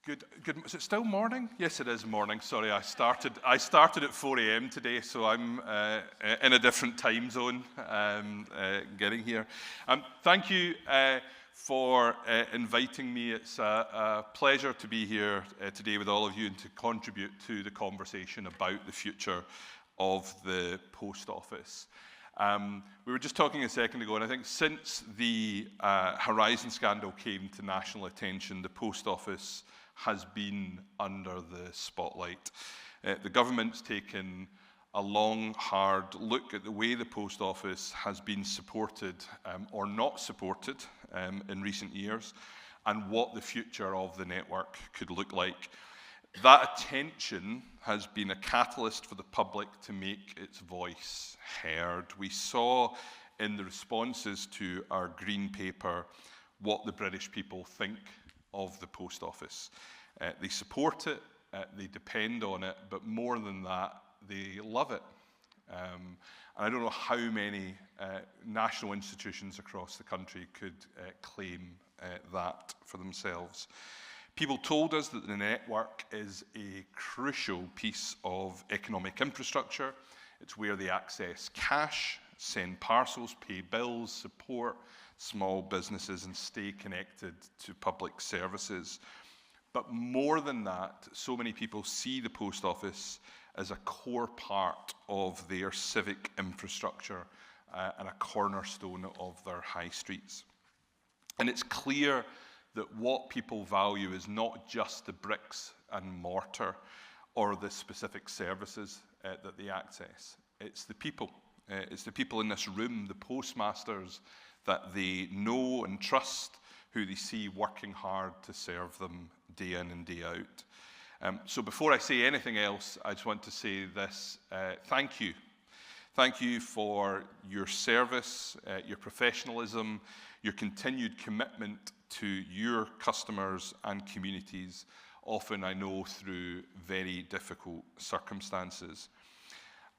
Good. Is it still morning? Yes, it is morning. Sorry, I started at 4 a.m. today, so I'm in a different time zone getting here. Thank you for inviting me. It's a pleasure to be here today with all of you and to contribute to the conversation about the future of the Post Office. We were just talking a second ago, and I think since the Horizon scandal came to national attention, the Post Office has been under the spotlight. The government's taken a long, hard look at the way the Post Office has been supported or not supported in recent years, and what the future of the network could look like. That attention has been a catalyst for the public to make its voice heard. We saw in the responses to our Green Paper what the British people think of the Post Office. They support it, they depend on it, but more than that, they love it. And I don't know how many national institutions across the country could claim that for themselves. People told us that the network is a crucial piece of economic infrastructure. It's where they access cash, send parcels, pay bills, support small businesses, and stay connected to public services. But more than that, so many people see the Post Office as a core part of their civic infrastructure and a cornerstone of their high streets. And it's clear that what people value is not just the bricks and mortar or the specific services that they access. It's the people. It's the people in this room, the postmasters that they know and trust, who they see working hard to serve them day in and day out. So before I say anything else, I just want to say this. Thank you. Thank you for your service, your professionalism, your continued commitment to your customers and communities, often I know through very difficult circumstances.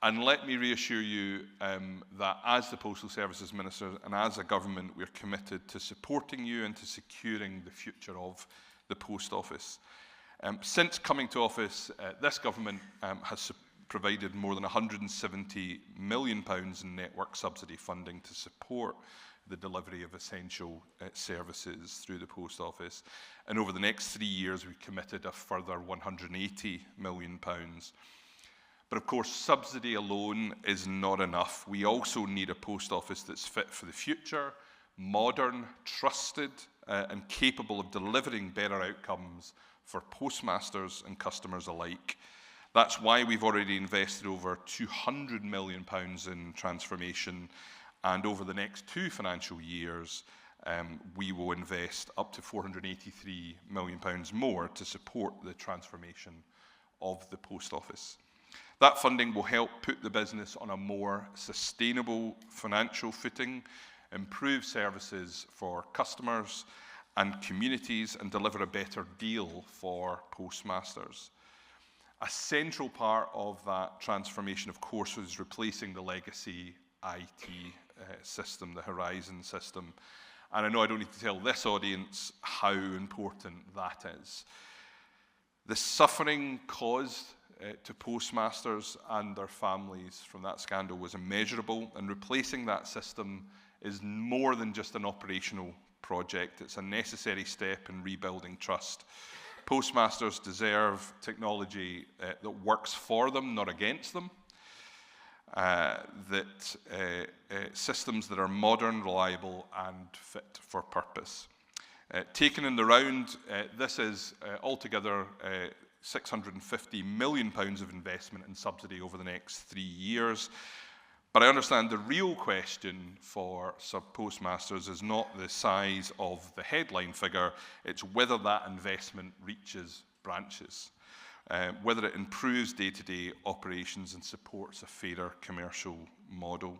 And let me reassure you that as the Postal Services Minister and as a government, we're committed to supporting you and to securing the future of the Post Office. Since coming to office, this government has provided more than £170 million in network subsidy funding to support the delivery of essential services through the Post Office. And over the next 3 years, we've committed a further £180 million. But of course, subsidy alone is not enough. We also need a Post Office that's fit for the future, modern, trusted, and capable of delivering better outcomes for postmasters and customers alike. That's why we've already invested over £200 million in transformation, and over the next 2 financial years, we will invest up to £483 million more to support the transformation of the Post Office. That funding will help put the business on a more sustainable financial footing, improve services for customers and communities, and deliver a better deal for postmasters. A central part of that transformation, of course, was replacing the legacy IT system, the Horizon system. And I know I don't need to tell this audience how important that is. The suffering caused to postmasters and their families from that scandal was immeasurable, and replacing that system is more than just an operational project. It's a necessary step in rebuilding trust. Postmasters deserve technology that works for them, not against them. Systems that are modern, reliable, and fit for purpose. Taken in the round, this is altogether £650 million of investment in subsidy over the next 3 years. But I understand the real question for sub-postmasters is not the size of the headline figure, it's whether that investment reaches branches, whether it improves day-to-day operations and supports a fairer commercial model.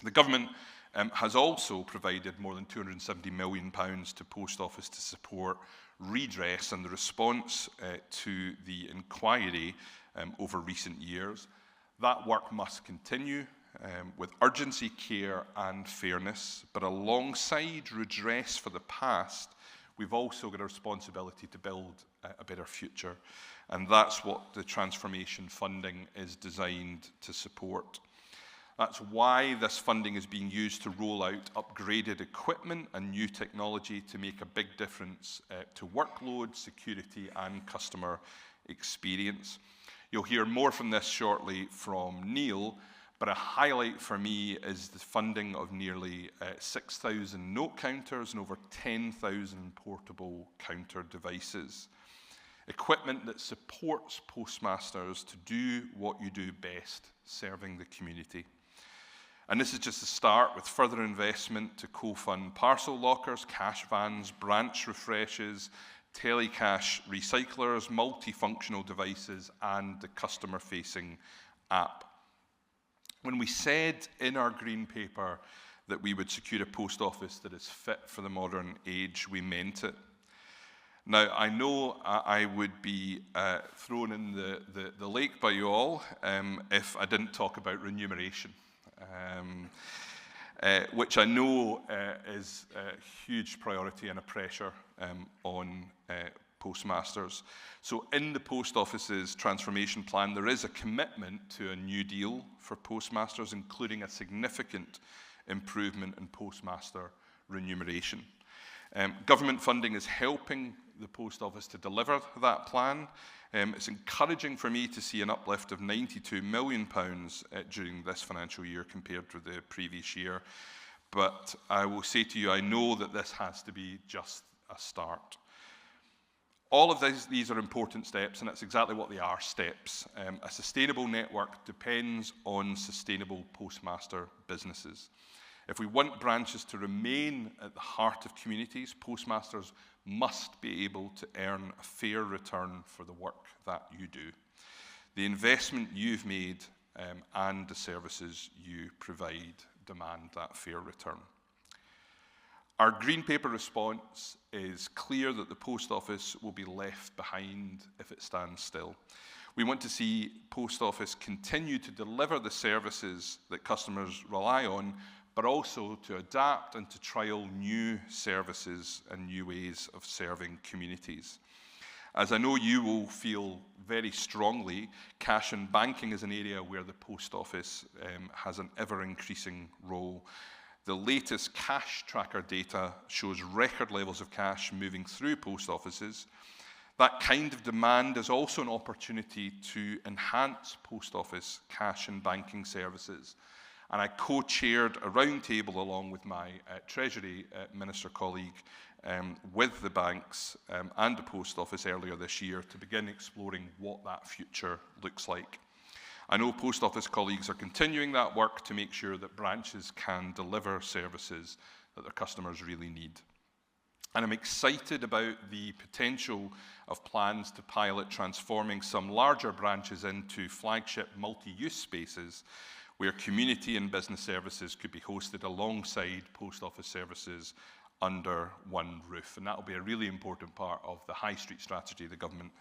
The government has also provided more than £270 million to Post Office to support redress and the response to the inquiry over recent years. That work must continue with urgency, care and fairness, but alongside redress for the past, we've also got a responsibility to build a better future. And that's what the transformation funding is designed to support. That's why this funding is being used to roll out upgraded equipment and new technology to make a big difference to workload, security, and customer experience. You'll hear more from this shortly from Neil, but a highlight for me is the funding of nearly 6,000 note counters and over 10,000 portable counter devices. Equipment that supports postmasters to do what you do best, serving the community. And this is just a start with further investment to co-fund parcel lockers, cash vans, branch refreshes, telecash recyclers, multifunctional devices, and the customer-facing app. When we said in our green paper that we would secure a post office that is fit for the modern age, we meant it. Now, I know I would be thrown in the lake by you all if I didn't talk about remuneration. Which I know is a huge priority and a pressure on postmasters. So in the Post Office's transformation plan, there is a commitment to a new deal for postmasters, including a significant improvement in postmaster remuneration. Government funding is helping the Post Office to deliver that plan. It's encouraging for me to see an uplift of £92 million during this financial year compared to the previous year. But I will say to you, I know that this has to be just a start. All of these are important steps, and that's exactly what they are, steps. A sustainable network depends on sustainable postmaster businesses. If we want branches to remain at the heart of communities, postmasters must be able to earn a fair return for the work that you do. The investment you've made and the services you provide demand that fair return. Our Green Paper response is clear that the Post Office will be left behind if it stands still. We want to see Post Office continue to deliver the services that customers rely on, but also to adapt and to trial new services and new ways of serving communities. As I know you will feel very strongly, cash and banking is an area where the Post Office has an ever-increasing role. The latest cash tracker data shows record levels of cash moving through post offices. That kind of demand is also an opportunity to enhance Post Office cash and banking services. And I co-chaired a roundtable along with my Treasury Minister colleague with the banks and the Post Office earlier this year to begin exploring what that future looks like. I know Post Office colleagues are continuing that work to make sure that branches can deliver services that their customers really need. And I'm excited about the potential of plans to pilot transforming some larger branches into flagship multi-use spaces where community and business services could be hosted alongside Post Office services under one roof. And that will be a really important part of the High Street strategy the government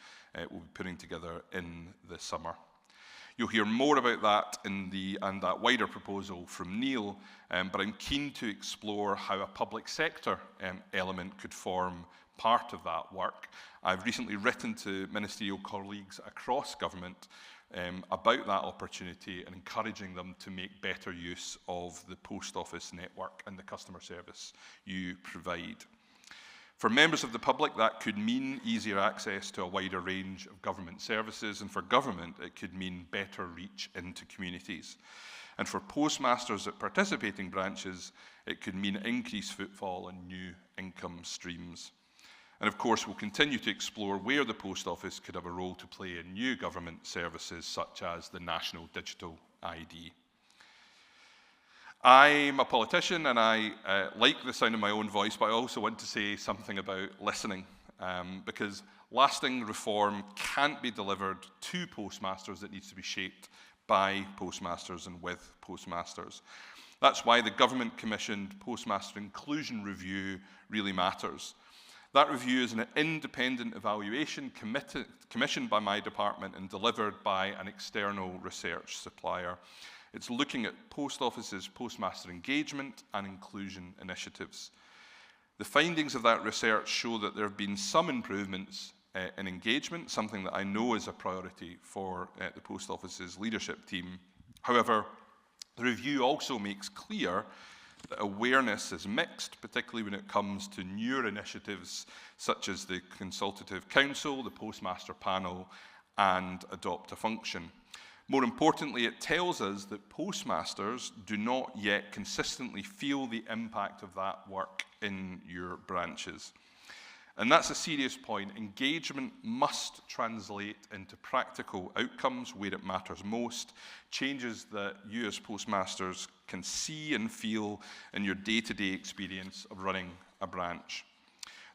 will be putting together in the summer. You'll hear more about that and that wider proposal from Neil, but I'm keen to explore how a public sector element could form part of that work. I've recently written to ministerial colleagues across government about that opportunity and encouraging them to make better use of the Post Office network and the customer service you provide. For members of the public, that could mean easier access to a wider range of government services, and for government, it could mean better reach into communities. And for postmasters at participating branches, it could mean increased footfall and new income streams. And of course, we'll continue to explore where the Post Office could have a role to play in new government services, such as the National Digital ID. I'm a politician and I like the sound of my own voice, but I also want to say something about listening, because lasting reform can't be delivered to postmasters. It needs to be shaped by postmasters and with postmasters. That's why the government-commissioned Postmaster Inclusion Review really matters. That review is an independent evaluation commissioned by my department and delivered by an external research supplier. It's looking at Post Office's postmaster engagement and inclusion initiatives. The findings of that research show that there have been some improvements in engagement, something that I know is a priority for the Post Office's leadership team. However, the review also makes clear that awareness is mixed, particularly when it comes to newer initiatives such as the Consultative Council, the Postmaster Panel, and Adopt a Function. More importantly, it tells us that postmasters do not yet consistently feel the impact of that work in your branches. And that's a serious point. Engagement must translate into practical outcomes where it matters most, changes that you as postmasters can see and feel in your day-to-day experience of running a branch.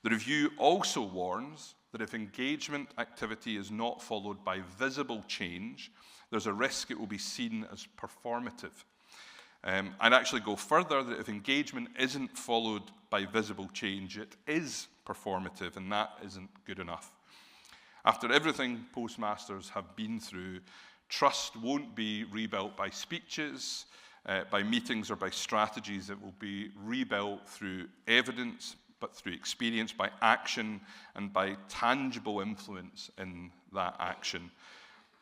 The review also warns that if engagement activity is not followed by visible change, there's a risk it will be seen as performative. I'd actually go further that if engagement isn't followed by visible change, it is performative, and that isn't good enough. After everything postmasters have been through, trust won't be rebuilt by speeches, by meetings, or by strategies. It will be rebuilt through evidence, but through experience, by action, and by tangible influence in that action.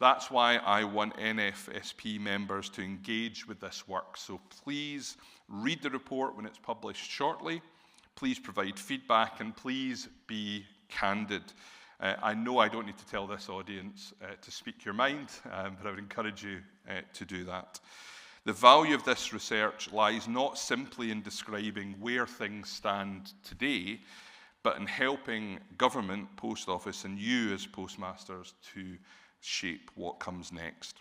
That's why I want NFSP members to engage with this work. So please read the report when it's published shortly. Please provide feedback, and please be candid. I know I don't need to tell this audience to speak your mind, but I would encourage you to do that. The value of this research lies not simply in describing where things stand today, but in helping government, Post Office, and you as postmasters to shape what comes next.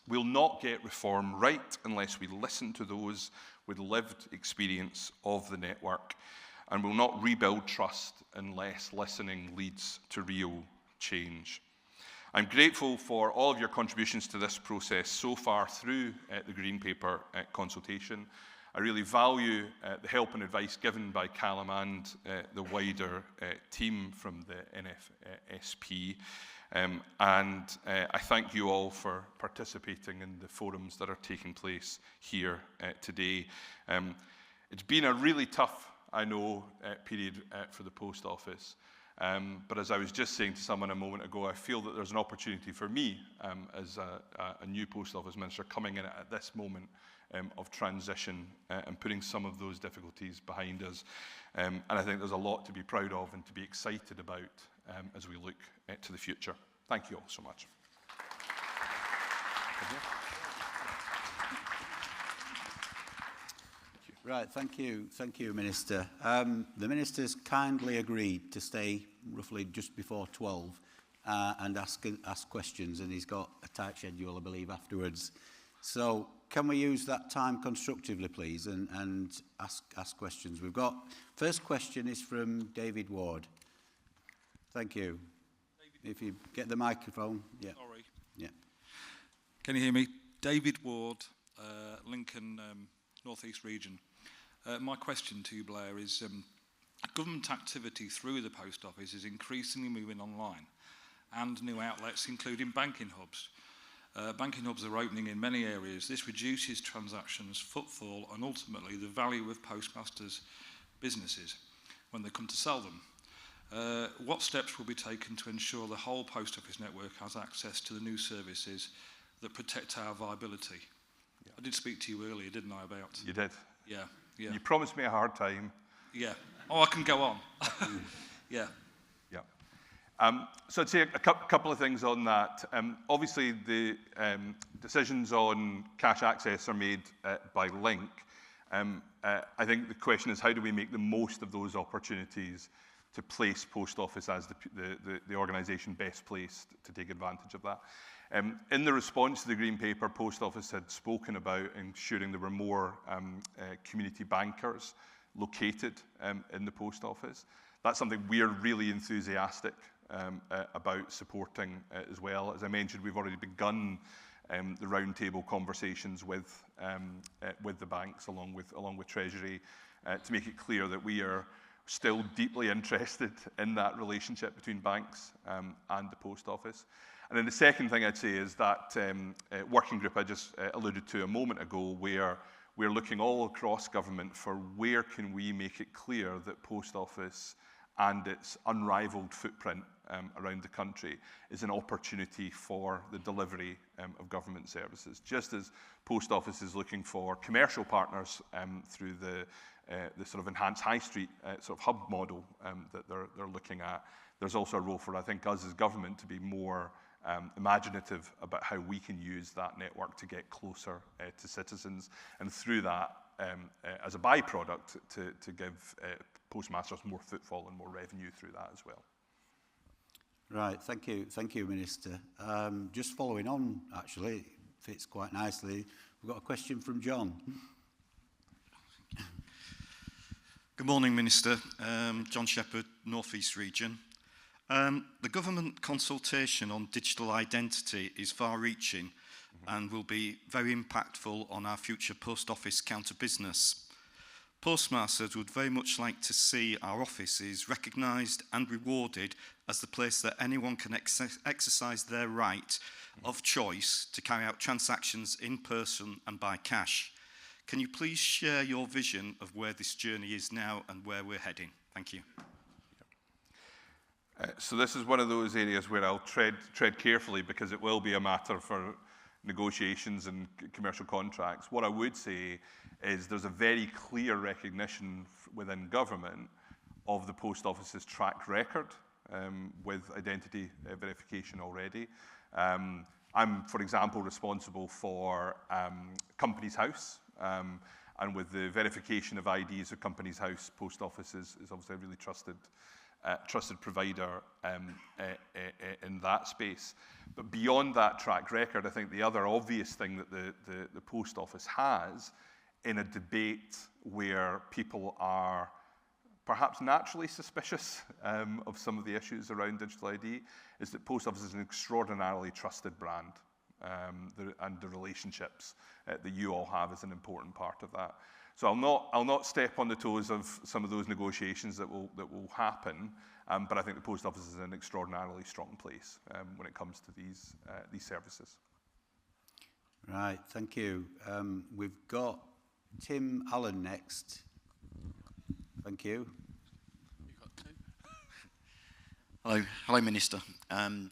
We'll not get reform right unless we listen to those with lived experience of the network, and we'll not rebuild trust unless listening leads to real change. I'm grateful for all of your contributions to this process so far through the Green Paper consultation. I really value the help and advice given by Callum and the wider team from the NFSP. And I thank you all for participating in the forums that are taking place here today. It's been a really tough, I know, period for the Post Office. But as I was just saying to someone a moment ago, I feel that there's an opportunity for me as a new Post Office Minister coming in at this moment of transition and putting some of those difficulties behind us. And I think there's a lot to be proud of and to be excited about as we look to the future. Thank you all so much. Right, thank you, Minister. The Minister's kindly agreed to stay roughly just before 12 and ask questions, and he's got a tight schedule, I believe, afterwards. So can we use that time constructively, please, and ask questions? We've got, first question is from David Ward. Thank you. David. If you get the microphone. Yeah. Sorry. Yeah. Can you hear me? David Ward, Lincoln North East region. My question to you, Blair, is government activity through the Post Office is increasingly moving online, and new outlets, including banking hubs. Banking hubs are opening in many areas. This reduces transactions, footfall, and ultimately the value of postmasters' businesses when they come to sell them. What steps will be taken to ensure the whole Post Office network has access to the new services that protect our viability? Yeah. I did speak to you earlier, didn't I, about... You did. Yeah, yeah. You promised me a hard time. Yeah. Oh, I can go on. Yeah. Yeah. So I'd say a couple of things on that. Obviously, the decisions on cash access are made by Link. I think the question is, how do we make the most of those opportunities to place Post Office as the organisation best placed to take advantage of that? In the response to the Green Paper, Post Office had spoken about ensuring there were more community bankers located in the Post Office. That's something we're really enthusiastic about supporting as well. As I mentioned, we've already begun the roundtable conversations with the banks along with Treasury to make it clear that we are still deeply interested in that relationship between banks and the Post Office. And then the second thing I'd say is that working group I just alluded to a moment ago, where we're looking all across government for where can we make it clear that Post Office and its unrivaled footprint around the country is an opportunity for the delivery of government services. Just as Post Office is looking for commercial partners through the sort of enhanced high street sort of hub model that they're looking at, there's also a role for, I think, us as government to be more imaginative about how we can use that network to get closer to citizens, and through that, as a byproduct, to give postmasters more footfall and more revenue through that as well. Right, thank you, Minister. Just following on, actually, it fits quite nicely. We've got a question from John. Good morning, Minister. John Shepherd, North East Region. The government consultation on digital identity is far-reaching and will be very impactful on our future post office counter-business. Postmasters would very much like to see our offices recognised and rewarded as the place that anyone can exercise their right of choice to carry out transactions in person and by cash. Can you please share your vision of where this journey is now and where we're heading? Thank you. So this is one of those areas where I'll tread carefully, because it will be a matter for negotiations and commercial contracts. What I would say is there's a very clear recognition within government of the Post Office's track record with identity verification already. I'm, for example, responsible for Companies House, and with the verification of IDs of Companies House, Post Office is obviously a really trusted provider in that space. But beyond that track record, I think the other obvious thing that the Post Office has in a debate where people are perhaps naturally suspicious of some of the issues around digital ID is that Post Office is an extraordinarily trusted brand, and the relationships that you all have is an important part of that. So I'll not step on the toes of some of those negotiations that will happen, but I think the Post Office is in an extraordinarily strong place when it comes to these services. Right, thank you. We've got Tim Allen next. Thank you. You've got two. Hello, Minister.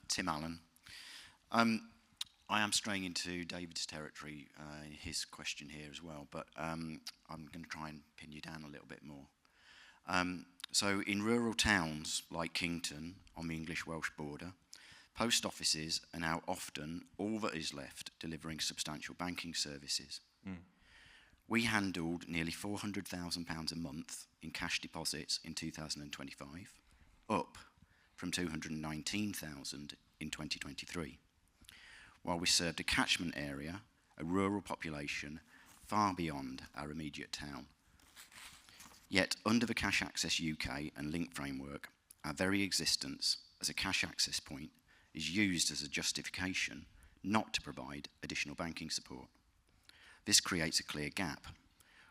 Tim Allen. I am straying into David's territory in his question here as well, but I'm going to try and pin you down a little bit more. So in rural towns like Kington on the English-Welsh border, post offices are now often all that is left delivering substantial banking services. We handled nearly £400,000 a month in cash deposits in 2025, up from 219,000 in 2023, while we served a catchment area, a rural population, far beyond our immediate town. Yet, under the Cash Access UK and Link framework, our very existence as a cash access point is used as a justification not to provide additional banking support. This creates a clear gap,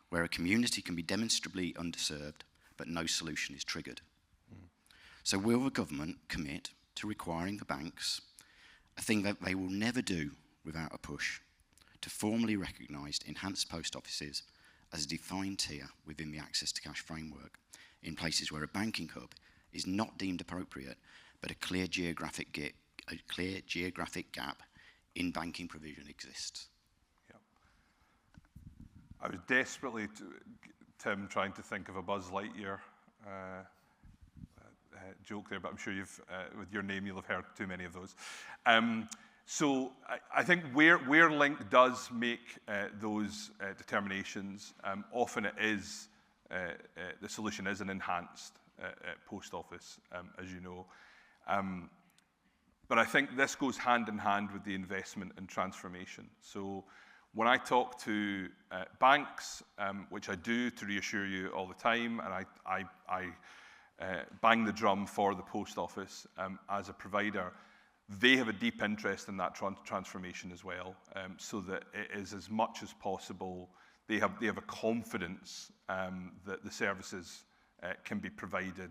where a community can be demonstrably underserved, but no solution is triggered. So will the government commit to requiring the banks, a thing that they will never do without a push, to formally recognise enhanced post offices as a defined tier within the Access to Cash framework, in places where a banking hub is not deemed appropriate, but a clear geographic gap in banking provision exists? I was desperately, Tim, trying to think of a Buzz Lightyear joke there, but I'm sure you've, with your name, you'll have heard too many of those. So I think where Link does make those determinations, often it is, the solution is an enhanced post office, as you know. But I think this goes hand in hand with the investment and transformation. So when I talk to banks, which I do to reassure you all the time, and I bang the drum for the post office as a provider, they have a deep interest in that transformation as well, so that it is as much as possible. They have a confidence that the services can be provided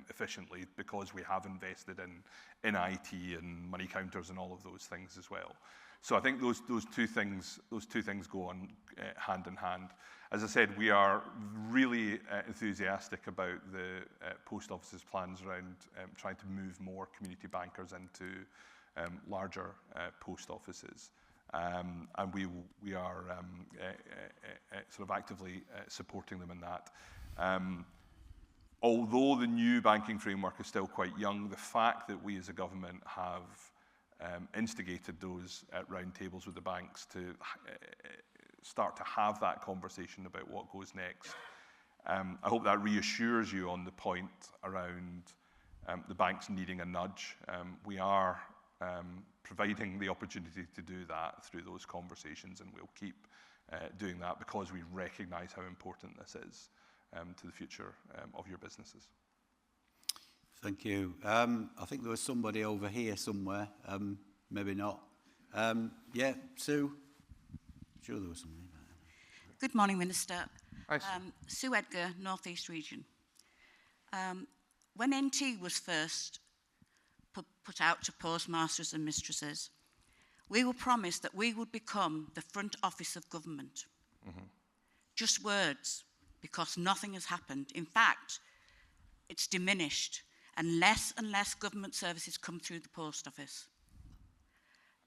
efficiently, because we have invested in IT and money counters and all of those things as well. So I think those two things go on hand in hand. As I said, we are really enthusiastic about the Post Office's plans around trying to move more community bankers into larger post offices. And we are sort of actively supporting them in that. Although the new banking framework is still quite young, the fact that we as a government have instigated those round tables with the banks to start to have that conversation about what goes next, I hope that reassures you on the point around the banks needing a nudge. We are providing the opportunity to do that through those conversations, and we'll keep doing that because we recognise how important this is to the future of your businesses. Thank you. I think there was somebody over here somewhere. Maybe not. Yeah, Sue? Sure there was somebody. Good morning, Minister. Hi, Sue. Sue Edgar, North East Region. When NT was first put out to postmasters and mistresses, we were promised that we would become the front office of government. Mm-hmm. Just words, because nothing has happened. In fact, it's diminished, and less government services come through the post office.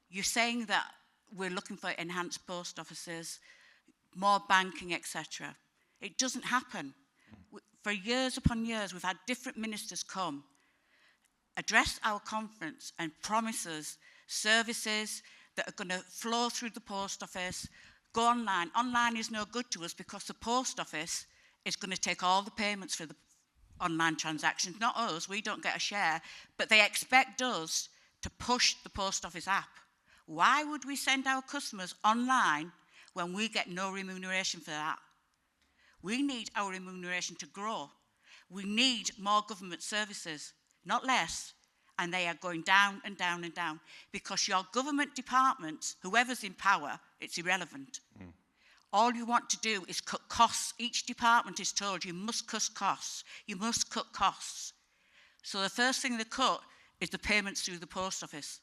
You're saying that we're looking for enhanced post offices, more banking, etc. It doesn't happen. For years upon years, we've had different ministers come, address our conference and promise us services that are going to flow through the post office, go online. Online is no good to us because the post office is going to take all the payments for the online transactions, not us. We don't get a share, but they expect us to push the post office app. Why would we send our customers online when we get no remuneration for that? We need our remuneration to grow. We need more government services, not less, and they are going down and down and down because your government departments, whoever's in power, it's irrelevant. Mm. All you want to do is cut costs. Each department is told you must cut costs. You must cut costs. So the first thing they cut is the payments through the post office.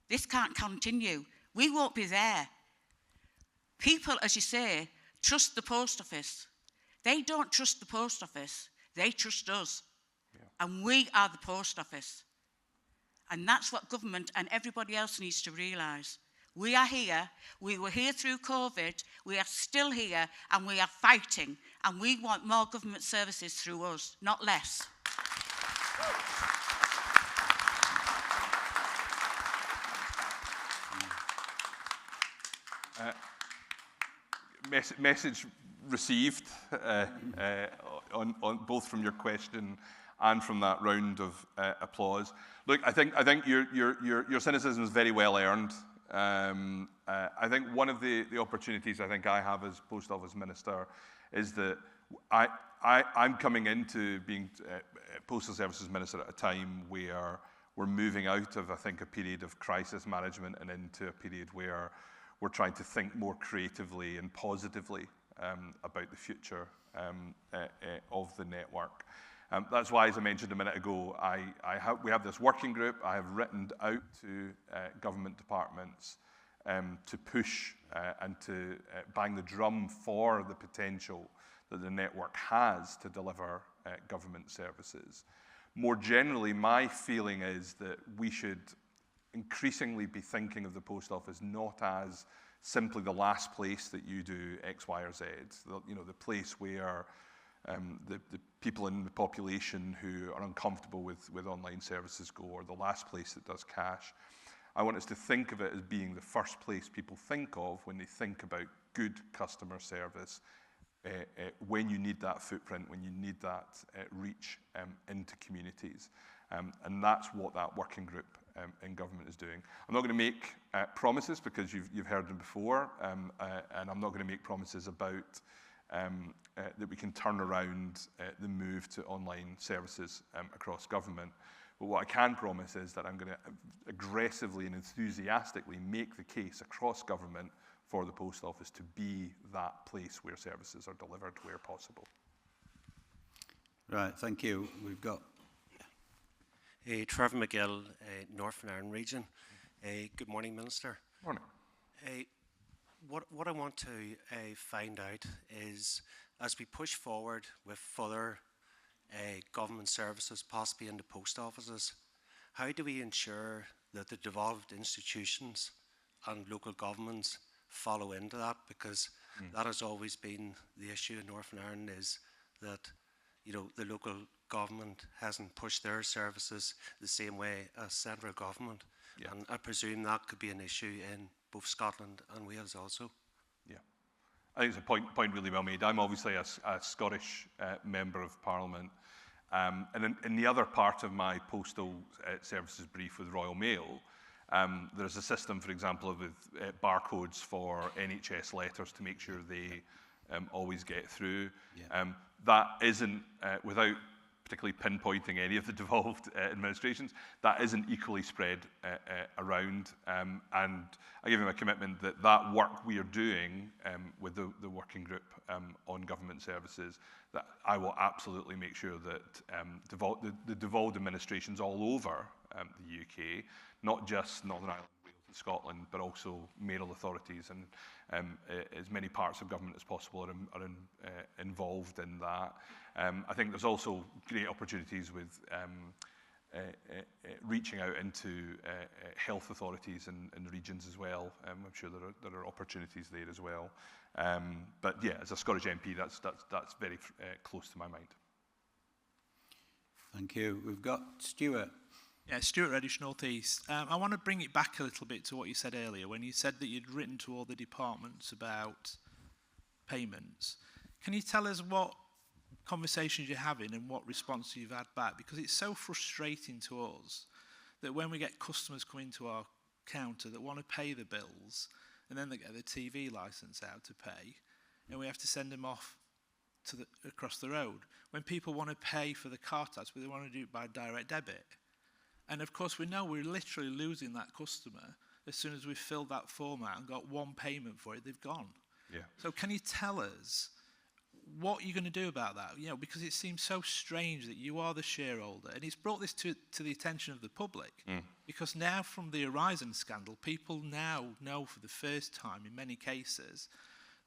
This can't continue. We won't be there. People, as you say, trust the post office. They don't trust the post office. They trust us. Yeah. And we are the post office. And that's what government and everybody else needs to realise. We are here. We were here through COVID. We are still here, and we are fighting. And we want more government services through us, not less. Message received on both from your question and from that round of applause. Look, I think your cynicism is very well earned. I think one of the opportunities I think I have as Post Office Minister is that I'm coming into being Postal Services Minister at a time where we're moving out of, I think, a period of crisis management and into a period where we're trying to think more creatively and positively about the future of the network. That's why, as I mentioned a minute ago, we have this working group. I have written out to government departments to push and to bang the drum for the potential that the network has to deliver government services. More generally, my feeling is that we should increasingly be thinking of the post office not as simply the last place that you do X, Y, or Z. The place where the people in the population who are uncomfortable with online services go, or the last place that does cash. I want us to think of it as being the first place people think of when they think about good customer service, when you need that footprint, when you need that reach into communities. And that's what that working group in government is doing. I'm not going to make promises because you've heard them before, and I'm not going to make promises about that we can turn around the move to online services across government. But what I can promise is that I'm going to aggressively and enthusiastically make the case across government for the Post Office to be that place where services are delivered where possible. Right, thank you. We've got... Trevor McGill, Northern Ireland Region. Good morning, Minister. Morning. What I want to find out is, as we push forward with further government services, possibly in the post offices, how do we ensure that the devolved institutions and local governments follow into that? Because that has always been the issue in Northern Ireland, is that, you know, the local government hasn't pushed their services the same way as central government. Yeah. And I presume that could be an issue in both Scotland and Wales also. Yeah, I think it's a point really well made. I'm obviously a Scottish Member of Parliament, and in the other part of my postal services brief with Royal Mail, there's a system, for example, with barcodes for NHS letters to make sure they always get through. Yeah. That isn't, without particularly pinpointing any of the devolved administrations, that isn't equally spread around. And I give him a commitment that that work we are doing with the working group on government services, that I will absolutely make sure that the devolved administrations all over the UK, not just Northern Ireland, Wales and Scotland, but also mayoral authorities and as many parts of government as possible are involved in that. I think there's also great opportunities with reaching out into health authorities in the regions as well. I'm sure there are opportunities there as well. But yeah, as a Scottish MP, that's very close to my mind. Thank you. We've got Stuart. Yeah, Stuart Reddish, North East. I want to bring it back a little bit to what you said earlier, when you said that you'd written to all the departments about payments. Can you tell us what conversations you're having and what response you've had back? Because it's so frustrating to us that when we get customers come into our counter that want to pay the bills, and then they get their TV licence out to pay, and we have to send them off to across the road. When people want to pay for the car tax, but they want to do it by direct debit. And of course, we know we're literally losing that customer as soon as we've filled that form out and got one payment for it, they've gone. Yeah. So can you tell us what you're going to do about that? You know, because it seems so strange that you are the shareholder, and it's brought this to the attention of the public. Because now, from the Horizon scandal, people now know for the first time, in many cases,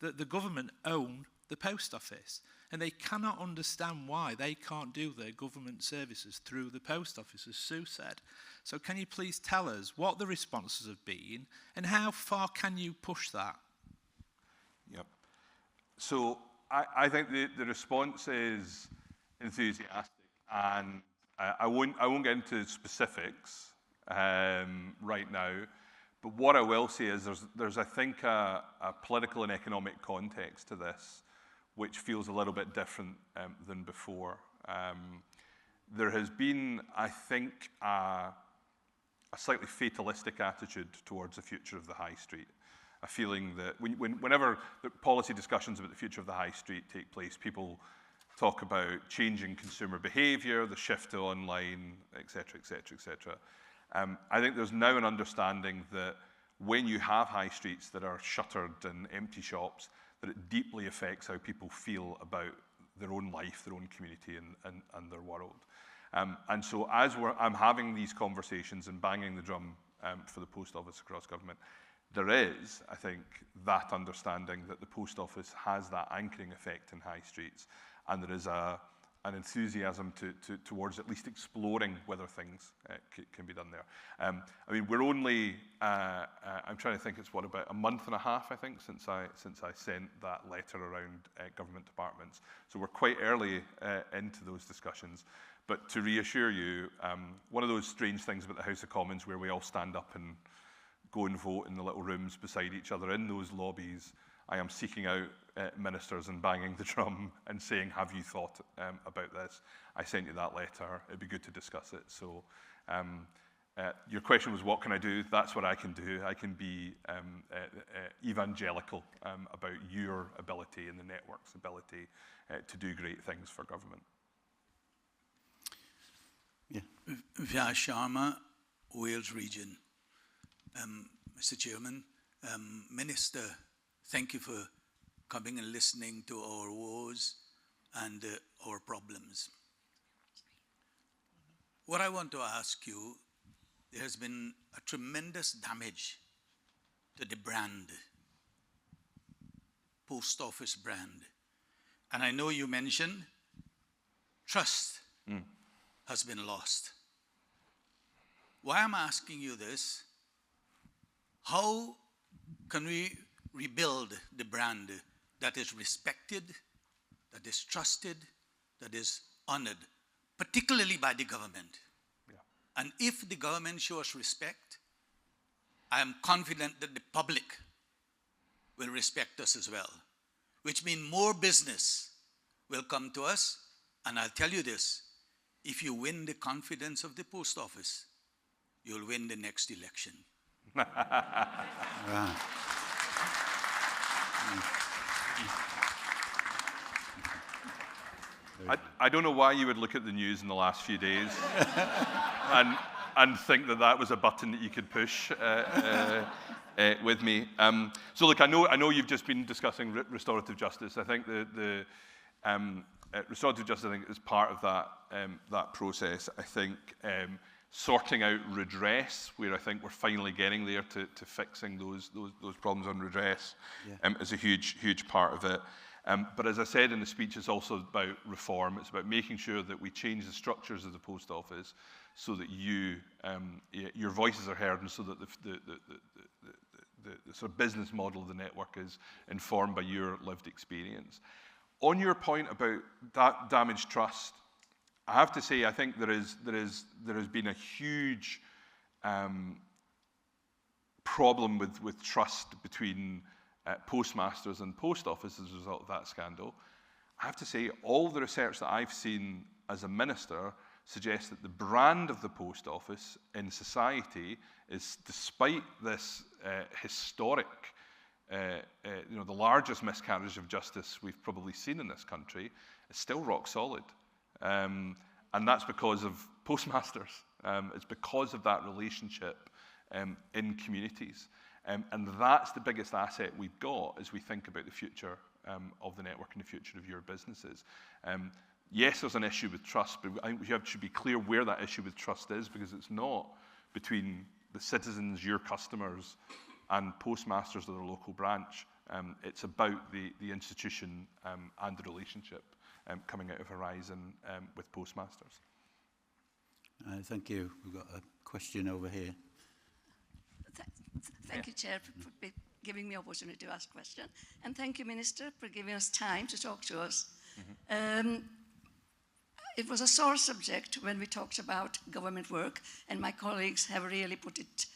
that the government own the post office, and they cannot understand why they can't do their government services through the post office, as Sue said. So can you please tell us what the responses have been, and how far can you push that? Yep. So I think the response is enthusiastic, and I won't get into specifics right now. But what I will say is there's I think a political and economic context to this, which feels a little bit different than before. There has been, I think, a slightly fatalistic attitude towards the future of the high street. A feeling that whenever the policy discussions about the future of the high street take place, people talk about changing consumer behaviour, the shift to online, etc., etc., etc. I think there's now an understanding that when you have high streets that are shuttered and empty shops, that it deeply affects how people feel about their own life, their own community, and their world. And so as I'm having these conversations and banging the drum for the post office across government, there is, I think, that understanding that the post office has that anchoring effect in high streets, and there is an enthusiasm towards at least exploring whether things can be done there. I mean, we're only, I'm trying to think, it's about a month and a half, I think, since I sent that letter around government departments. So we're quite early into those discussions. But to reassure you, one of those strange things about the House of Commons, where we all stand up and go and vote in the little rooms beside each other in those lobbies, I am seeking out ministers and banging the drum and saying, have you thought about this? I sent you that letter. It'd be good to discuss it. So your question was, what can I do? That's what I can do. I can be evangelical about your ability and the network's ability to do great things for government. Yeah. Vyas Sharma, Wales Region. Mr. Chairman, Minister, thank you for coming and listening to our woes and our problems. What I want to ask you, there has been a tremendous damage to the brand, post office brand. And I know you mentioned trust has been lost. Why I'm asking you this, how can we rebuild the brand that is respected, that is trusted, that is honored, particularly by the government? Yeah. And if the government shows respect, I am confident that the public will respect us as well, which means more business will come to us. And I'll tell you this, if you win the confidence of the post office, you'll win the next election. I don't know why you would look at the news in the last few days and think that that was a button that you could push with me. So look, I know you've just been discussing restorative justice. I think the restorative justice, I think, is part of that process. I think sorting out redress, where I think we're finally getting there to fixing those problems on redress, is a huge part of it. But as I said in the speech, it's also about reform. It's about making sure that we change the structures of the post office so that your voices are heard, and so that the sort of business model of the network is informed by your lived experience. On your point about damaged trust, I have to say I think there has been a huge problem with trust between postmasters and post office as a result of that scandal. I have to say all the research that I've seen as a minister suggests that the brand of the post office in society is, despite this historic, the largest miscarriage of justice we've probably seen in this country, is still rock solid. And that's because of postmasters. It's because of that relationship in communities. And that's the biggest asset we've got as we think about the future of the network and the future of your businesses. Yes, there's an issue with trust, but I think we should be clear where that issue with trust is, because it's not between the citizens, your customers, and postmasters or their local branch. It's about the institution and the relationship coming out of Horizon with postmasters. Thank you. We've got a question over here. Thank you, Chair, for giving me the opportunity to ask a question. And thank you, Minister, for giving us time to talk to us. It was a sore subject when we talked about government work, and my colleagues have really put it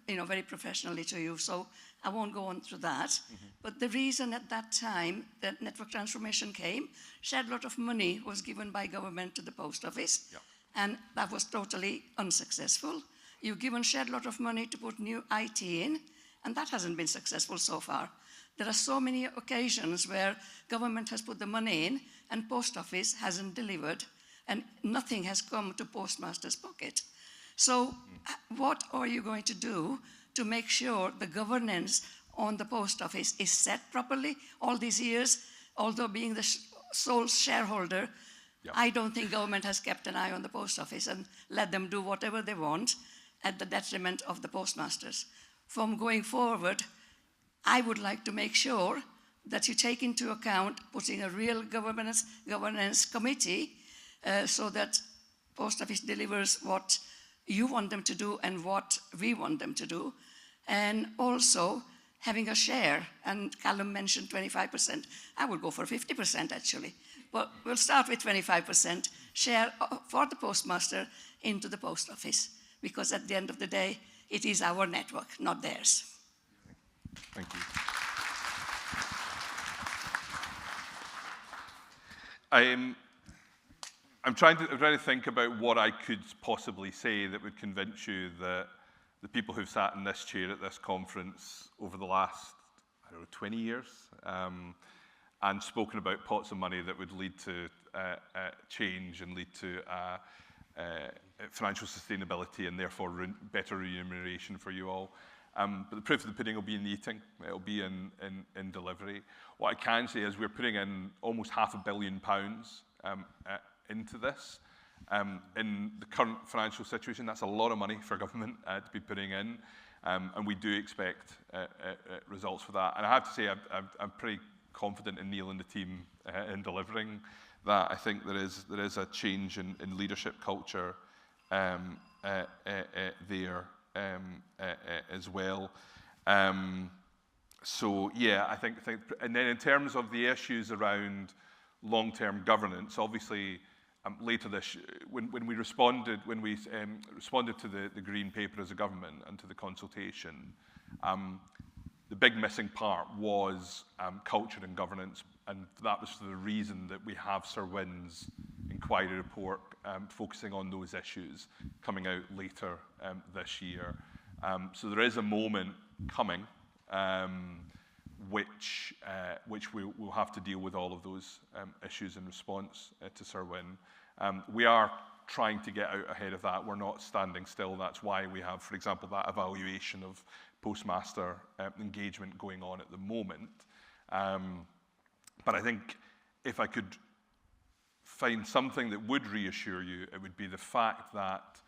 very professionally to you, so I won't go on through that. But the reason at that time that network transformation came, shed lot of money was given by government to the post office, and that was totally unsuccessful. You've given shed lot of money to put new IT in, and that hasn't been successful so far. There are so many occasions where government has put the money in and post office hasn't delivered, and nothing has come to postmaster's pocket. So what are you going to do to make sure the governance on the post office is set properly all these years? Although being the sole shareholder, I don't think government has kept an eye on the post office and let them do whatever they want at the detriment of the postmasters. From going forward, I would like to make sure that you take into account putting a real governance committee so that post office delivers what you want them to do and what we want them to do. And also having a share, and Callum mentioned 25%. I would go for 50% actually. But we'll start with 25% share for the postmaster into the post office, because at the end of the day, it is our network, not theirs. Thank you. I'm trying to think about what I could possibly say that would convince you that the people who've sat in this chair at this conference over the last, 20 years, and spoken about pots of money that would lead to change and lead to financial sustainability and therefore better remuneration for you all. But the proof of the pudding will be in the eating. It'll be in delivery. What I can say is we're putting in almost £500 million into this. In the current financial situation, that's a lot of money for government to be putting in. And we do expect results for that. And I have to say, I'm pretty confident in Neil and the team in delivering that. I think there is a change in leadership culture there as well. So yeah, I think, and then in terms of the issues around long-term governance, obviously later this, when we responded to the Green Paper as a government and to the consultation, the big missing part was culture and governance, and that was for the reason that we have Sir Wynn's inquiry report focusing on those issues coming out later this year. So there is a moment coming which we'll have to deal with all of those issues in response to Sir Wynn. We are trying to get out ahead of that. We're not standing still. That's why we have, for example, that evaluation of postmaster engagement going on at the moment. But I think if I could find something that would reassure you, it would be the fact that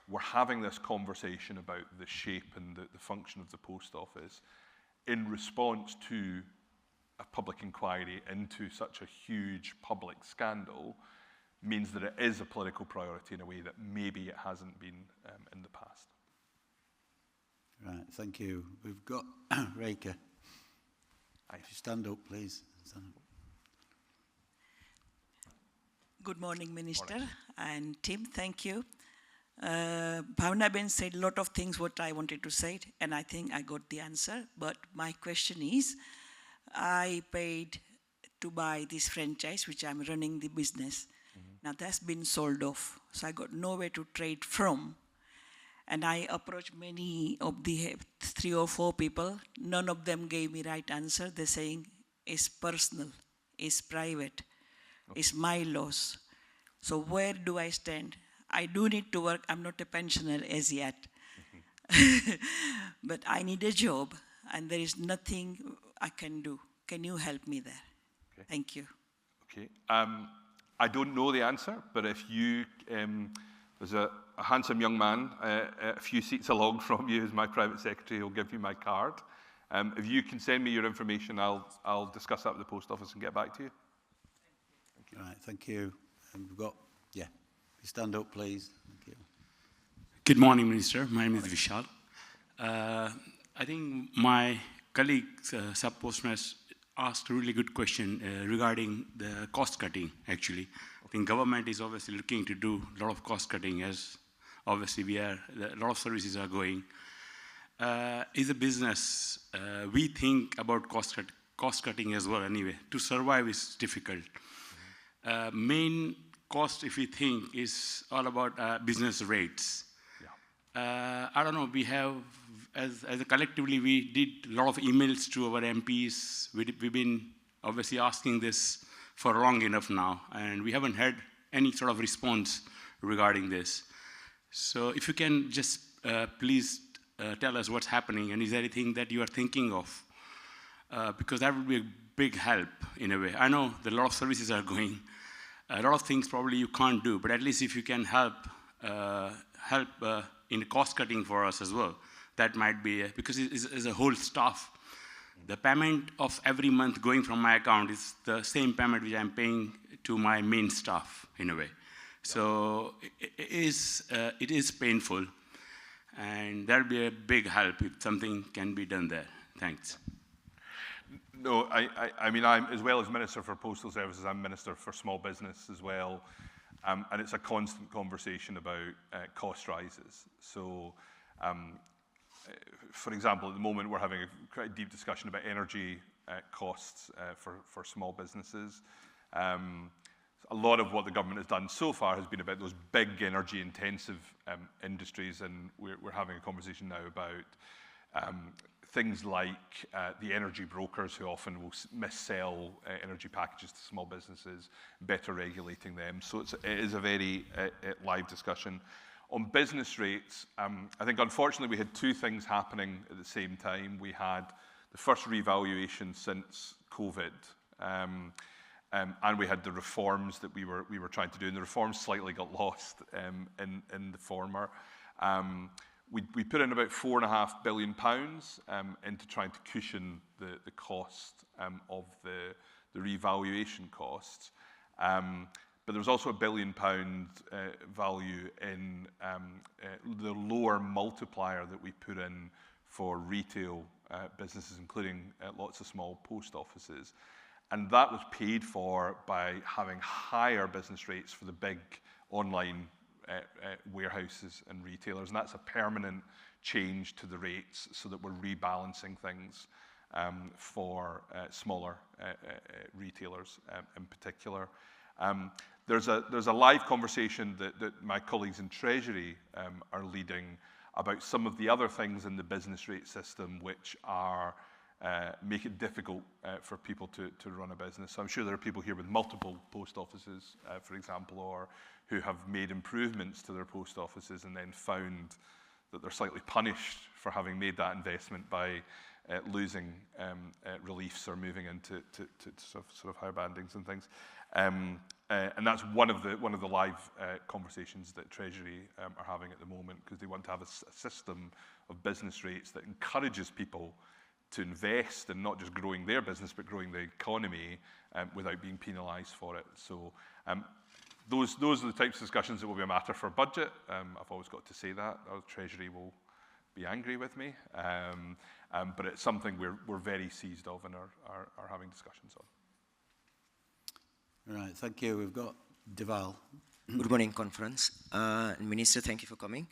we're having this conversation about the shape and the function of the post office in response to a public inquiry into such a huge public scandal means that it is a political priority in a way that maybe it hasn't been in the past. Right, thank you. We've got Reka. Stand up, please. Stand up. Good morning, Minister and team. Thank you. Bhavna Ben said a lot of things what I wanted to say, and I think I got the answer. But my question is, I paid to buy this franchise, which I'm running the business. Now that's been sold off, so I got nowhere to trade from. And I approached many of the 3 or 4 people. None of them gave me right answer. They're saying it's personal, it's private, it's my loss. So where do I stand? I do need to work. I'm not a pensioner as yet. But I need a job, and there is nothing I can do. Can you help me there? Okay. Thank you. Okay. I don't know the answer, but if you, there's a handsome young man a few seats along from you who's my private secretary who'll give you my card. If you can send me your information, I'll discuss that with the post office and get back to you. Thank you. All right, thank you. And we've got, stand up, please. Thank you. Good morning, Minister. My name is Vishal. I think my colleague, Sub-Postmaster, asked a really good question regarding the cost cutting, actually. I think government is obviously looking to do a lot of cost cutting, as obviously a lot of services are going. As a business, we think about cost cutting as well anyway. To survive is difficult. Main cost, if we think, is all about business rates. Yeah. I don't know, we have, as a collectively, we did a lot of emails to our MPs. We've been obviously asking this for long enough now, and we haven't had any sort of response regarding this. So if you can just please tell us what's happening, and is there anything that you are thinking of? Because that would be a big help in a way. I know that a lot of services are going. A lot of things probably you can't do, but at least if you can help in cost cutting for us as well, that might be, because it's a whole staff. The payment of every month going from my account is the same payment which I'm paying to my main staff in a way. So it is painful, and that'll be a big help if something can be done there. Thanks. No, I mean, I'm, as well as Minister for Postal Services, I'm Minister for Small Business as well. And it's a constant conversation about cost rises. So, for example, at the moment, we're having a quite deep discussion about energy costs for small businesses. A lot of what the government has done so far has been about those big energy-intensive industries, and we're having a conversation now about things like the energy brokers who often will missell energy packages to small businesses, better regulating them. So it is a very live discussion. On business rates, I think unfortunately we had 2 things happening at the same time. We had the first revaluation since COVID, and we had the reforms that we were trying to do, and the reforms slightly got lost in the former. we put in about £4.5 billion into trying to cushion the cost of the revaluation costs. But there was also £1 billion value in the lower multiplier that we put in for retail businesses, including lots of small post offices. And that was paid for by having higher business rates for the big online warehouses and retailers. And that's a permanent change to the rates so that we're rebalancing things for smaller retailers in particular. There's a live conversation that my colleagues in Treasury are leading about some of the other things in the business rate system which are make it difficult for people to run a business. So I'm sure there are people here with multiple post offices, for example, or who have made improvements to their post offices and then found that they're slightly punished for having made that investment by losing reliefs or moving into sort of higher bandings and things. And that's one of the live conversations that Treasury are having at the moment, because they want to have a system of business rates that encourages people to invest in not just growing their business, but growing the economy without being penalised for it. So those are the types of discussions that will be a matter for budget. I've always got to say that. Our Treasury will be angry with me. But it's something we're very seized of and are having discussions on. Right, thank you. We've got Deval. Good morning, conference. Minister, thank you for coming.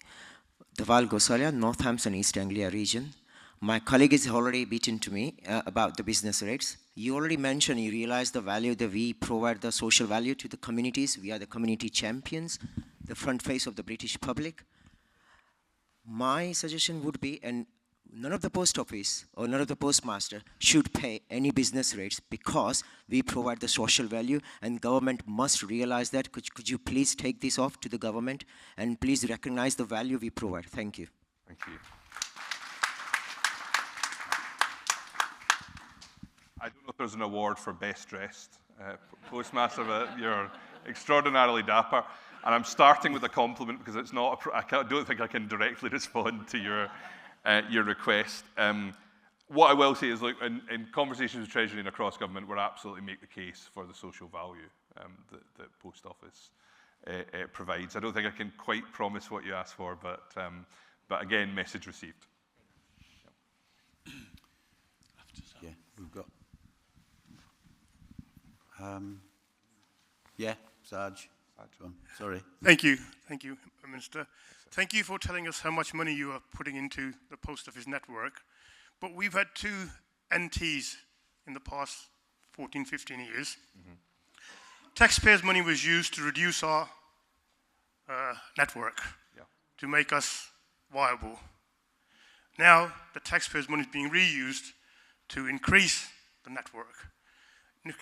Deval Gosalia, Northampton, East Anglia region. My colleague has already beaten to me about the business rates. You already mentioned you realize the value that we provide, the social value to the communities. We are the community champions, the front face of the British public. My suggestion would be, and none of the post office or none of the postmaster should pay any business rates, because we provide the social value and government must realize that. Could you please take this off to the government and please recognize the value we provide? Thank you. Thank you. I don't know if there's an award for best dressed postmaster, but you're extraordinarily dapper. And I'm starting with a compliment because it's not. I don't think I can directly respond to your request. What I will say is, look, in conversations with Treasury and across government, we'll absolutely make the case for the social value that Post Office provides. I don't think I can quite promise what you asked for, but again, message received. Yeah, we've got. Yeah, Sarge. Sorry. Thank you, Minister. Thank you for telling us how much money you are putting into the Post Office network. But we've had 2 NTs in the past 14, 15 years. Mm-hmm. Taxpayers' money was used to reduce our network, to make us viable. Now, the taxpayers' money is being reused to increase the network.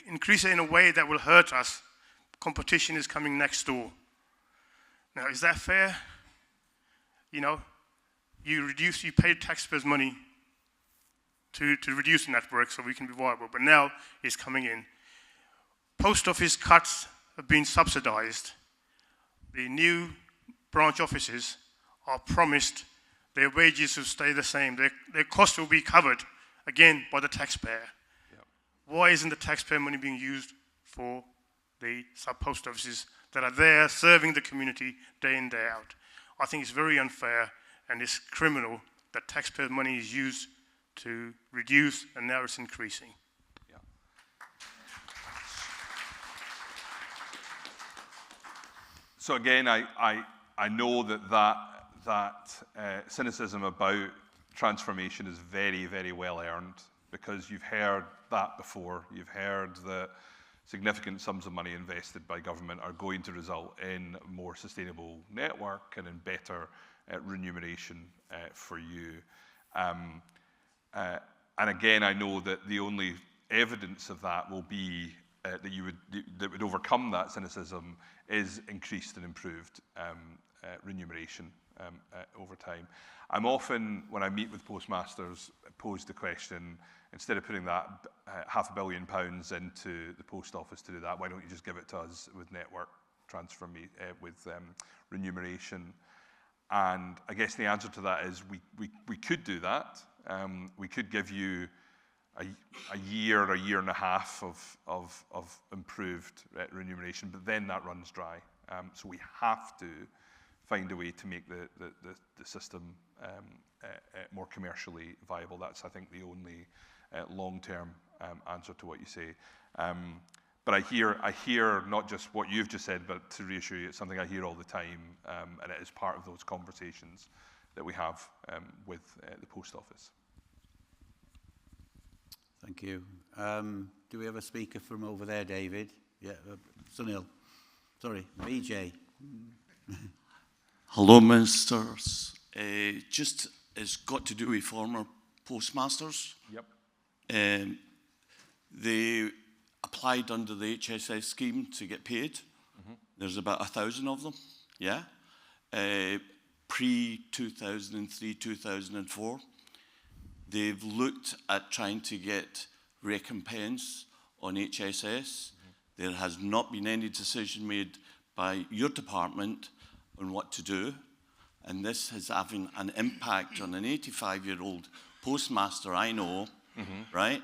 Increase it in a way that will hurt us. Competition is coming next door. Now, is that fair? You know, you pay taxpayers' money to reduce the network so we can be viable, but now it's coming in. Post office cuts have been subsidized. The new branch offices are promised their wages will stay the same. Their costs will be covered, again, by the taxpayer. Why isn't the taxpayer money being used for the sub-post offices that are there serving the community day in, day out? I think it's very unfair and it's criminal that taxpayer money is used to reduce and now it's increasing. Yeah. So again, I know that cynicism about transformation is very, very well earned, because you've heard that before. You've heard that significant sums of money invested by government are going to result in a more sustainable network and in better remuneration for you. And again, I know that the only evidence of that will be that would overcome that cynicism is increased and improved remuneration over time. I'm often, when I meet with postmasters, posed the question, instead of putting that £500 million into the post office to do that, why don't you just give it to us with network transfer, with remuneration? And I guess the answer to that is we could do that. We could give you a year and a half of improved remuneration, but then that runs dry. So we have to find a way to make the system more commercially viable. That's, I think, the only long-term answer to what you say. But I hear not just what you've just said, but to reassure you, it's something I hear all the time, and it is part of those conversations that we have with the Post Office. Thank you. Do we have a speaker from over there, David? Yeah, Sunil. Sorry, BJ. Hello, Ministers. Just, it's got to do with former postmasters. Yep. They applied under the HSS scheme to get paid. Mm-hmm. There's about 1,000 of them, yeah? Pre-2003, 2004. They've looked at trying to get recompense on HSS. Mm-hmm. There has not been any decision made by your department on what to do, and this is having an impact on an 85-year-old postmaster I know, mm-hmm. right,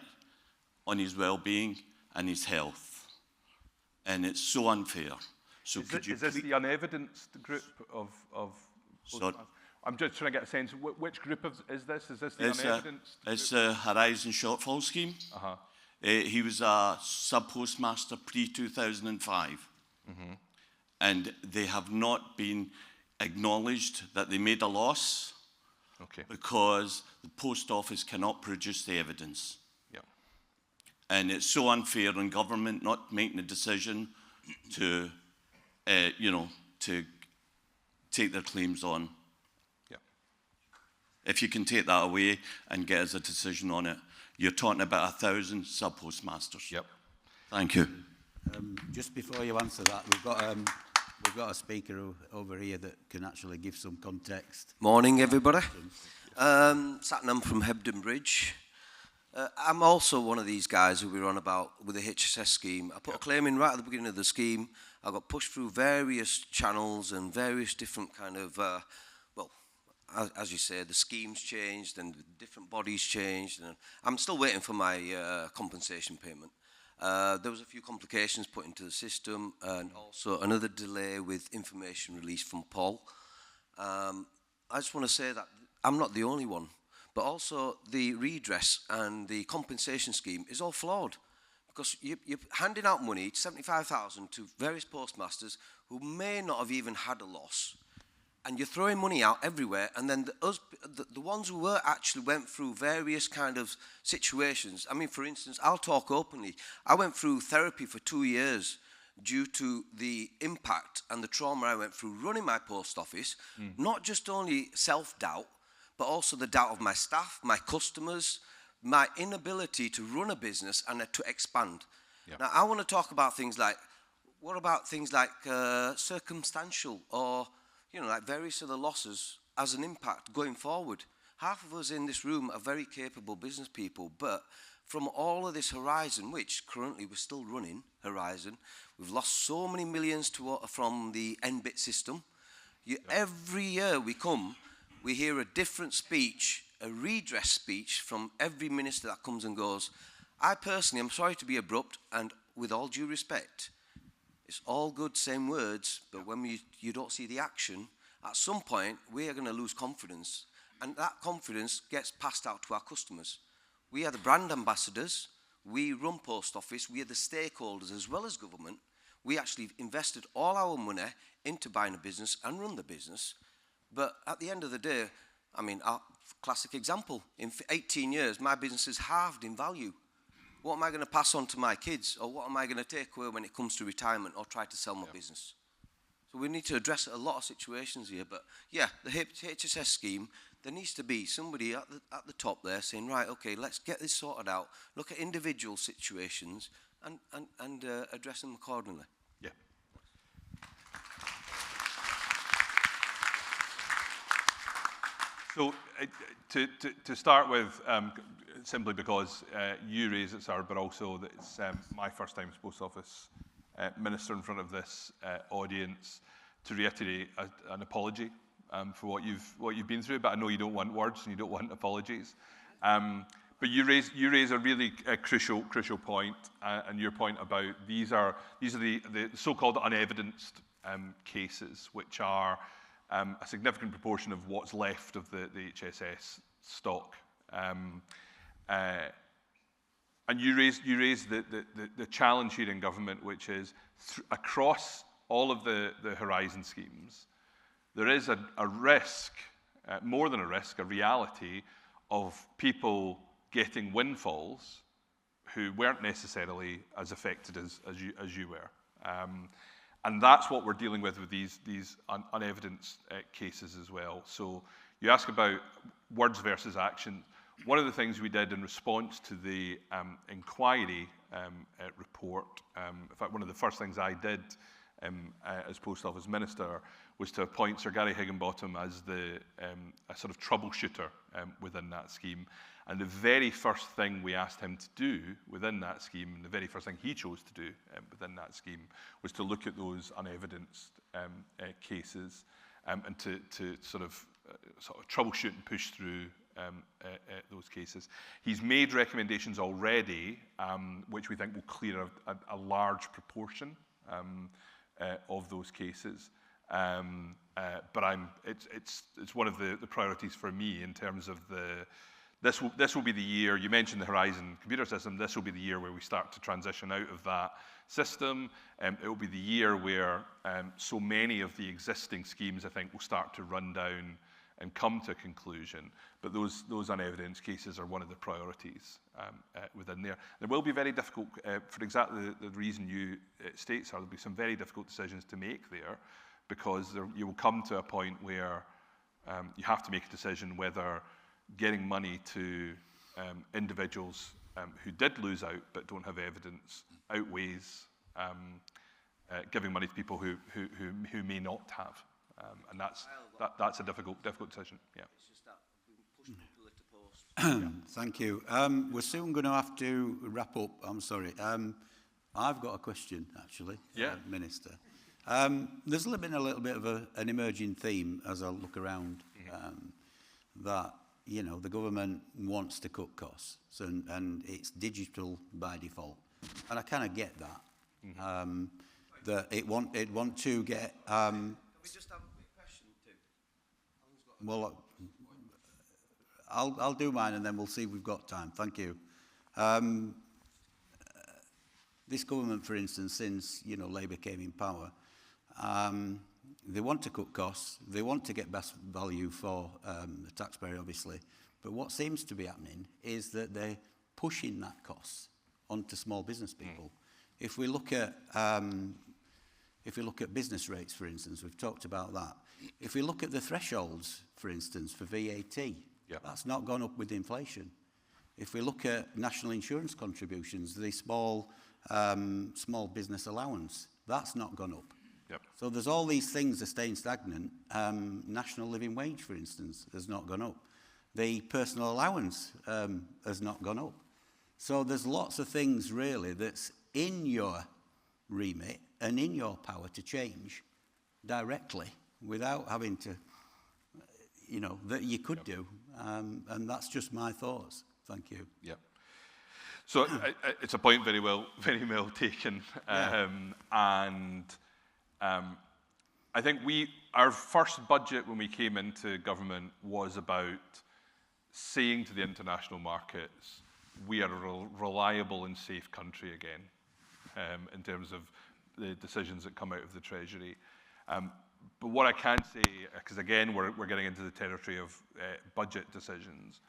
on his well-being and his health. And it's so unfair. So is this the unevidenced group of postmasters? I'm just trying to get a sense, which group is this? Is this the unevidenced It's a Horizon Shortfall Scheme. Uh-huh. He was a sub-postmaster pre-2005. Mm-hmm. And they have not been acknowledged that they made a loss, okay, because the Post Office cannot produce the evidence. Yeah. And it's so unfair on government not making a decision to, to take their claims on. Yeah. If you can take that away and get us a decision on it, you're talking about 1,000 sub-postmasters. Yep. Thank you. Just before you answer that, we've got a speaker over here that can actually give some context. Morning, everybody. Satnam from Hebden Bridge. I'm also one of these guys who we run about with the HSS scheme. I put a claim in right at the beginning of the scheme. I got pushed through various channels and various different kind of, as you say, the schemes changed and different bodies changed. And I'm still waiting for my compensation payment. There was a few complications put into the system and also another delay with information released from Paul. I just want to say that I'm not the only one, but also the redress and the compensation scheme is all flawed because you're handing out money, 75,000, to various postmasters who may not have even had a loss. And you're throwing money out everywhere, and then the ones who actually went through various kind of situations. I mean, for instance, I'll talk openly. I went through therapy for 2 years due to the impact and the trauma I went through running my post office, not just only self-doubt, but also the doubt of my staff, my customers, my inability to run a business and to expand. Yep. Now, I want to talk about things like, what about things like circumstantial or like various other losses as an impact going forward. Half of us in this room are very capable business people, but from all of this Horizon, which currently we're still running Horizon, we've lost so many millions from the NBIT system. Every year we hear a different speech, a redress speech from every minister that comes and goes. I personally, I'm sorry to be abrupt, and with all due respect, it's all good, same words, but when you don't see the action, at some point, we are going to lose confidence. And that confidence gets passed out to our customers. We are the brand ambassadors. We run Post Office. We are the stakeholders as well as government. We actually invested all our money into buying a business and run the business. But at the end of the day, I mean, a classic example, in 18 years, my business has halved in value. What am I going to pass on to my kids, or what am I going to take away when it comes to retirement or try to sell my business? So we need to address a lot of situations here. But yeah, the HSS scheme, there needs to be somebody at the top there saying, right, okay, let's get this sorted out, look at individual situations and address them accordingly. Yeah. So to start with, simply because you raise it, sir, but also that it's my first time as Post Office Minister in front of this audience, to reiterate an apology for what you've been through, but I know you don't want words and you don't want apologies. But you raise a really crucial point, and your point about these are the so-called unevidenced cases, which are a significant proportion of what's left of the HSS stock. And you raise the challenge here in government, which is across all of the Horizon schemes, there is a risk, more than a risk, a reality of people getting windfalls who weren't necessarily as affected as you were. And that's what we're dealing with these unevidenced cases as well. So you ask about words versus action. One of the things we did in response to the inquiry report, in fact, one of the first things I did as Post Office Minister was to appoint Sir Gary Higginbotham as a sort of troubleshooter within that scheme. And the very first thing we asked him to do within that scheme, and the very first thing he chose to do within that scheme, was to look at those unevidenced cases and to sort of troubleshoot and push through those cases. He's made recommendations already, which we think will clear a large proportion of those cases. But it's one of the priorities for me in terms of this will be the year, you mentioned the Horizon computer system, this will be the year where we start to transition out of that system. It will be the year where so many of the existing schemes, I think, will start to run down and come to a conclusion. But those unevidenced cases are one of the priorities within there. There will be very difficult, for exactly the reason you state, sir, there'll be some very difficult decisions to make there, because you will come to a point where you have to make a decision whether getting money to individuals who did lose out but don't have evidence outweighs giving money to people who may not have, and that's a difficult decision. Yeah. Thank you. We're soon going to have to wrap up. I'm sorry. I've got a question, actually, Minister. There's been a little bit of an emerging theme as I look around, that the government wants to cut costs, and it's digital by default, and I kind of get that. That it want to get. Can we just have a quick question too? Well, I'll do mine, and then we'll see if we've got time. Thank you. This government, for instance, since Labour came in power, they want to cut costs. They want to get best value for the taxpayer, obviously. But what seems to be happening is that they're pushing that cost onto small business people. If we look at business rates, for instance, we've talked about that. If we look at the thresholds, for instance, for VAT, that's not gone up with inflation. If we look at national insurance contributions, the small business allowance, that's not gone up. So there's all these things that are staying stagnant. National living wage, for instance, has not gone up. The personal allowance has not gone up. So there's lots of things really that's in your remit and in your power to change directly without having to, that you could do. And that's just my thoughts. Thank you. Yeah. So it's a point very well taken. And I think our first budget when we came into government was about saying to the international markets, we are a reliable and safe country again, in terms of the decisions that come out of the Treasury. But what I can say, because again, we're getting into the territory of budget decisions,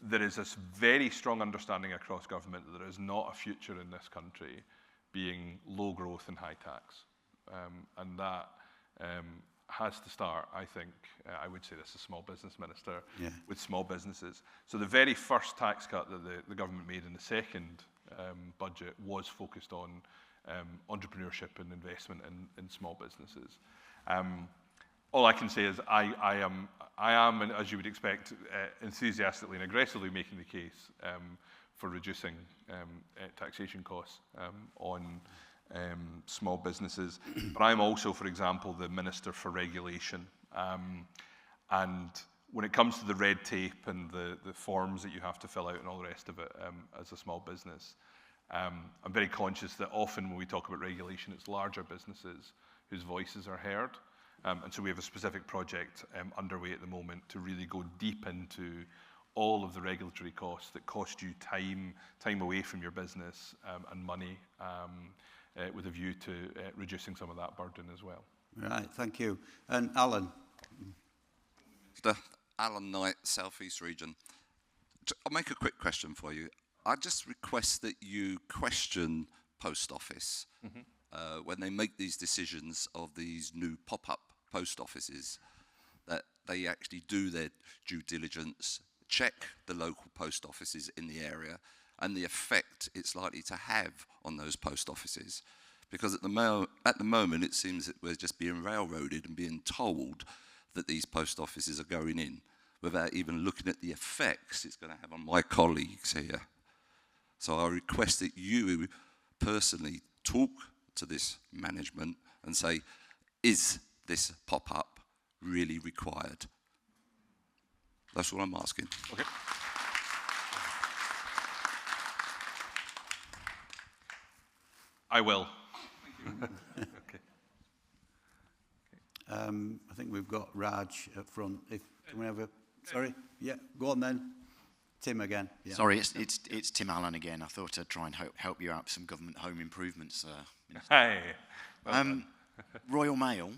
there is this very strong understanding across government that there is not a future in this country being low growth and high tax. And that has to start, I think, I would say this as Small Business Minister, with small businesses. So the very first tax cut that the government made in the second budget was focused on entrepreneurship and investment in small businesses. All I can say is I am, and as you would expect, enthusiastically and aggressively making the case for reducing taxation costs on small businesses. But I'm also, for example, the Minister for Regulation And when it comes to the red tape and the forms that you have to fill out and all the rest of it as a small business, I'm very conscious that often when we talk about regulation, it's larger businesses whose voices are heard. And so we have a specific project underway at the moment to really go deep into all of the regulatory costs that cost you time away from your business and money with a view to reducing some of that burden as well. Right, thank you. And Alan. Alan Knight, South East Region. I'll make a quick question for you. I just request that you question Post Office when they make these decisions of these new pop-up post offices, that they actually do their due diligence, check the local post offices in the area and the effect it's likely to have on those post offices. Because at the moment it seems that we're just being railroaded and being told that these post offices are going in without even looking at the effects it's going to have on my colleagues here. So I request that you personally talk to this management and say, is this pop-up really required? That's all I'm asking. Okay. I will. Okay. I think we've got Raj up front. Can we have a... Sorry? Yeah, go on then. Tim again. Yeah. Sorry, it's Tim Allen again. I thought I'd try and help you out with some government home improvements. Hey. Well Royal Mail,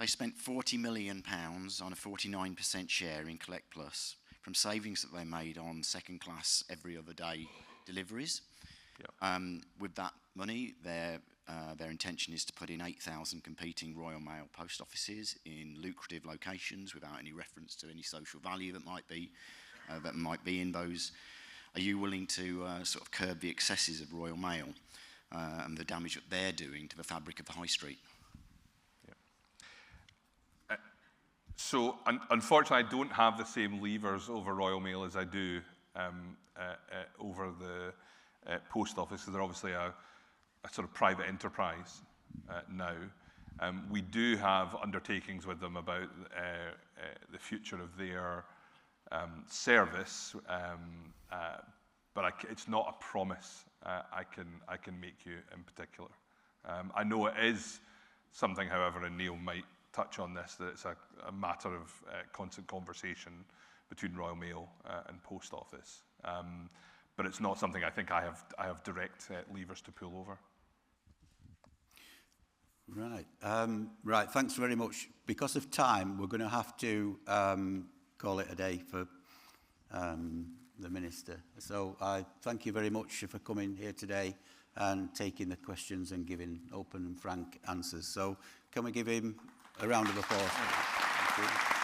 they spent £40 million on a 49% share in Collect Plus from savings that they made on second-class every other day deliveries. Yep. With that money, their intention is to put in 8,000 competing Royal Mail post offices in lucrative locations without any reference to any social value that might be in those. Are you willing to sort of curb the excesses of Royal Mail and the damage that they're doing to the fabric of the high street? Yeah. So unfortunately, I don't have the same levers over Royal Mail as I do over the post office. So they're obviously a sort of private enterprise now. We do have undertakings with them about the future of their service, but it's not a promise I can make you in particular. I know it is something, however, and Neil might touch on this, that it's a matter of constant conversation between Royal Mail and Post Office. But it's not something I think I have direct levers to pull over. Right. Right, thanks very much. Because of time, we're going to have to call it a day for the Minister. So I thank you very much for coming here today and taking the questions and giving open and frank answers. So can we give him a round of applause? Thank you.